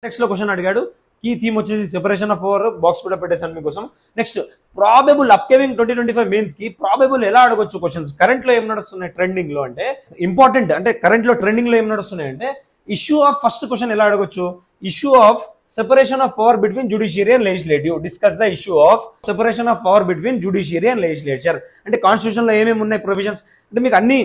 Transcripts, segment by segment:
Next లో question అడిగాడు. Key theme వచ్చేసి సెపరేషన్ ఆఫ్ పవర్, బాక్స్ కూడా పెట్టేసాను మీకోసం. నెక్స్ట్ ప్రాబబుల్ అప్కమింగ్ 2025 మెయిన్స్ కి ప్రాబబుల్ ఎలా అడగొచ్చు క్వశ్చన్స్. కరెంట్ లో ఏం నడుస్తున్నాయి ట్రెండింగ్ లో అంటే ఇంపార్టెంట్, అంటే కరెంట్ లో ట్రెండింగ్ లో ఏం నడుస్తున్నాయి అంటే ఇష్యూ ఆఫ్ ఫస్ట్ క్వశ్చన్ ఎలా అడగొచ్చు, issue of separation of power between judiciary and legislative. Discuss the issue of separation of power between judiciary and legislature. అంటే కాన్స్టిట్యూషన్ లో ఏమేమి ఉన్నాయి ప్రొవిజన్స్ అంటే మీకు అన్ని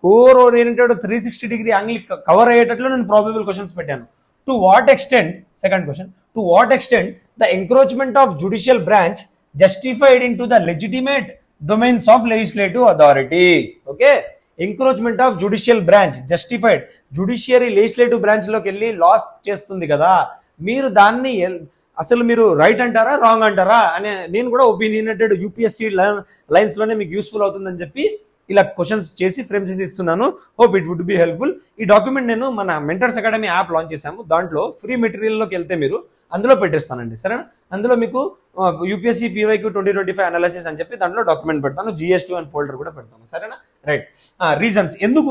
core oriented 360 degree angle cover అయ్యేటట్లు నేను ప్రాబబుల్ క్వశ్చన్స్ పెట్టాను. To what extent, second question, to what extent the encroachment of judicial branch justified in to the legitimate domains of legislative authority. Okay, encroachment of judicial branch justified, judiciary legislative branch లోకి వెళ్ళి loss చేస్తుంది కదా, మీరు దాన్ని అసలు మీరు right అంటారా wrong అంటారా అనే నేను కూడా ఒపీనియనేటెడ్ యూపీఎస్సీ లైన్స్ లోనే మీకు యూస్ఫుల్ అవుతుందని చెప్పి ఇలా క్వశ్చన్స్ చేసి ఫ్రేమ్ చేసి ఇస్తున్నాను. Hope it would be helpful. ఈ డాక్యుమెంట్ నేను మన మెంటర్స్ అకాడమీ యాప్ లాంచ్ చేశాము. దాంట్లో ఫ్రీ మెటీరియల్లోకి వెళ్తే మీరు అందులో పెట్టేస్తానండి, సరేనా. అందులో మీకు యూపీఎస్సీ పీవైక్యూ 2025 అనాలిసిస్ అని చెప్పి దాంట్లో డాక్యుమెంట్ పెడతాను, GS2 అని ఫోల్డర్ కూడా పెడతాను, సరేనా. రైట్, రీజన్స్ ఎందుకు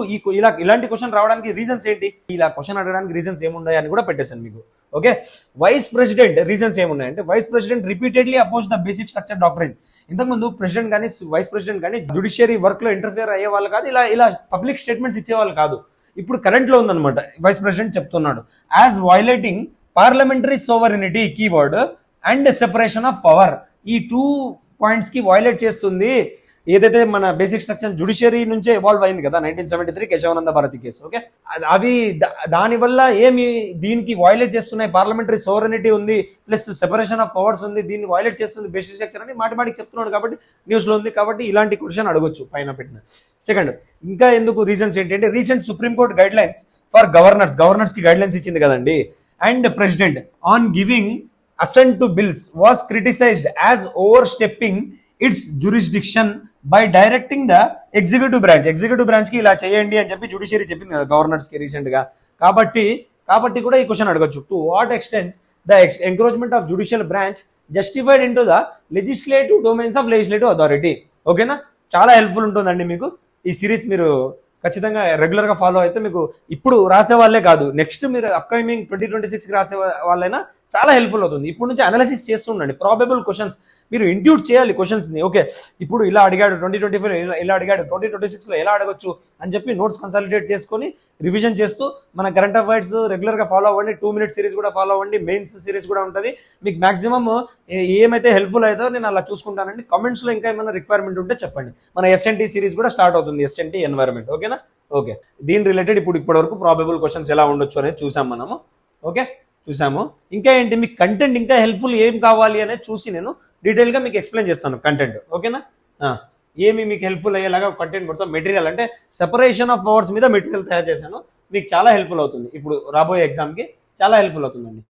ఇలాంటి క్వశ్చన్ రావడానికి రీజన్స్ ఏంటి, ఇలా క్వశ్చన్ అడగడానికి రీజన్స్ ఏమున్నాయి అని కూడా పెట్టేశాను మీకు. ఓకే, వైస్ ప్రెసిడెంట్ రీజన్స్ ఏమున్నాయి అంటే vice president repeatedly oppose the basic structure doctrine. ఇంతకుముందు ప్రెసిడెంట్ కానీ వైస్ ప్రెసిడెంట్ కానీ జుడిషియరీ వర్క్ లో ఇంటర్ఫియర్ అయ్యే వాళ్ళు కాదు, ఇలా పబ్లిక్ స్టేట్మెంట్స్ ఇచ్చేవాళ్ళు కాదు. ఇప్పుడు కరెంట్ లో ఉందన్నమాట. వైస్ ప్రెసిడెంట్ చెప్తున్నాడు as violating parliamentary sovereignty keyword and separation of power. ఈ 2 పాయింట్స్ కి వైలేట్ చేస్తుంది. ఏదైతే మన బేసిక్ స్ట్రక్చర్ జుడిషియరీ నుంచే ఎవాల్వ్ అయింది కదా 1973 కేశవానంద భారతి కేసు. ఓకే, అవి దానివల్ల ఏమి దీనికి వైలేట్ చేస్తున్నాయి, పార్లమెంటరీ సోవరెనిటీ ఉంది ప్లస్ సెపరేషన్ ఆఫ్ పవర్స్ ఉంది, దీన్ని వైలేట్ చేస్తుంది బేసిక్ స్ట్రక్చర్ అని మాటిమాటికి చెప్తున్నాడు కాబట్టి న్యూస్ లో ఉంది కాబట్టి ఇలాంటి క్వశ్చన్ అడగొచ్చు పైన పెట్టిన. సెకండ్, ఇంకా ఎందుకు రీజన్స్ ఏంటంటే recent supreme court guidelines for governors కి గైడ్ లైన్స్ ఇచ్చింది కదండి. And president on giving assent to bills was criticized as overstepping its jurisdiction by directing the executive branch కి ఇలా చేయండి అని చెప్పి జుడిషియరీ చెప్పింది కదా గవర్నర్స్ కి రీసెంట్ గా. కాబట్టి కూడా ఈ క్వశ్చన్ అడగొచ్చు. To what extents the encroachment of judicial branch justified in to the legislative domains of legislative authority. ఓకేనా, చాలా హెల్ప్ఫుల్ ఉంటుందండి మీకు ఈ సిరీస్. మీరు ఖచ్చితంగా రెగ్యులర్ గా ఫాలో అయితే మీకు ఇప్పుడు రాసే వాళ్ళే కాదు, నెక్స్ట్ మీరు అప్కమింగ్ 2026 కి రాసే వాళ్ళైనా చాలా హెల్ప్ఫుల్ అవుతుంది. ఇప్పుడు నుంచి అనాలిసిస్ చేస్తుండండి ప్రాబబుల్ క్వశ్చన్స్, మీరు ఇంట్యూట్ చేయాలి క్వశ్చన్స్ ని. ఓకే, ఇప్పుడు ఇలా అడిగాడు 2025 ఇలా అడిగాడు 2026 లో ఎలా అడగొచ్చు అని చెప్పి నోట్స్ కన్సాలిడేట్ చేసుకొని రివిజన్ చేస్తూ మన కరెంట్ అఫైర్స్ రెగ్యులర్ గా ఫాలో అవ్వండి. 2 మినిట్ సిరీస్ కూడా ఫాలో అవ్వండి, మెయిన్స్ సిరీస్ కూడా ఉంటుంది. మీకు మాక్సిమం ఏమైతే హెల్ప్ఫుల్ అవుతుందో నేను అలా చూసుకుంటానండి. కామెంట్స్ లో ఇంకా ఏమైనా రిక్వైర్మెంట్ ఉంటే చెప్పండి. మన SNT సిరీస్ కూడా స్టార్ట్ అవుతుంది, SNT ఎన్వైరన్మెంట్. ఓకేనా, ఓకే, దీని రిలేటెడ్ ఇప్పటి వరకు ప్రాబబుల్ క్వశ్చన్స్ ఎలా ఉండొచ్చు అనేది చూసాం మనము. ఓకే, చూసాము. ఇంకా ఏంటి మీకు కంటెంట్ ఇంకా హెల్ప్ఫుల్ ఏం కావాలి అనేది చూసి నేను డీటెయిల్ గా మీకు ఎక్స్ప్లెయిన్ చేస్తాను కంటెంట్. ఓకేనా, ఏమి మీకు హెల్ప్ఫుల్ అయ్యేలాగా కంటెంట్ మొత్తం మెటీరియల్ అంటే సెపరేషన్ ఆఫ్ పవర్స్ మీద మెటీరియల్ తయారు చేశాను. మీకు చాలా హెల్ప్ఫుల్ అవుతుంది, ఇప్పుడు రాబోయే ఎగ్జామ్ కి చాలా హెల్ప్ఫుల్ అవుతుందండి.